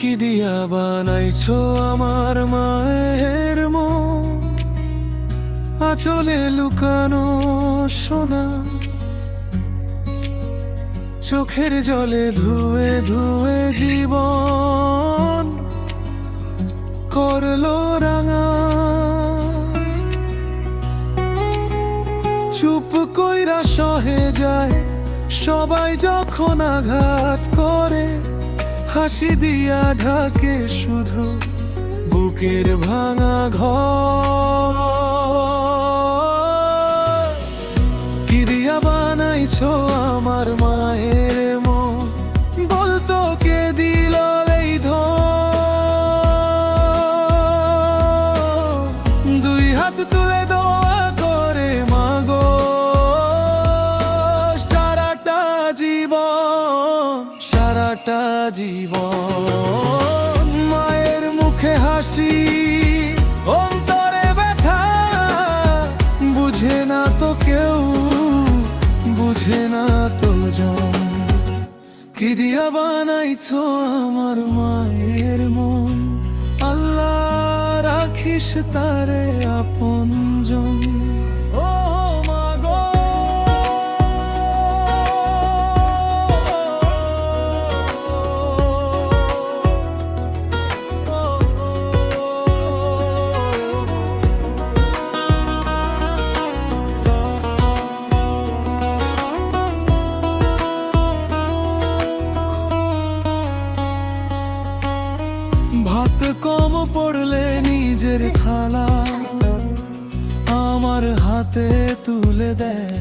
কি দিয়া বানাইছো আমার মায়ের মন, আঁচলে লুকানো সোনা, চোখের জলে ধুয়ে ধুয়ে জীবন করলো রাঙা। চুপ কইরা সহে যায় সবাই যখন আঘাত করে, হাসি দিয়া ঢাকে শুধু বুকের ভাঙা ঘর। কি দিয়া বানাইছো আমার মায়ের মন, বলতো কে দিল এই ধন। দুই হাত তুলে দোয়া করে মাগো, সারাটা জীবন মায়ের মুখে হাসি, অন্তরে ব্যথা বুঝে না তো কেউ, বুঝে না তো জন। কি দিয়া বানাইছো আমার মায়ের মন, আল্লাহ রাখিস তারে আপনজন। ভাত কম পড়লে নিজের থালা আমার হাতে তুলে দেয়,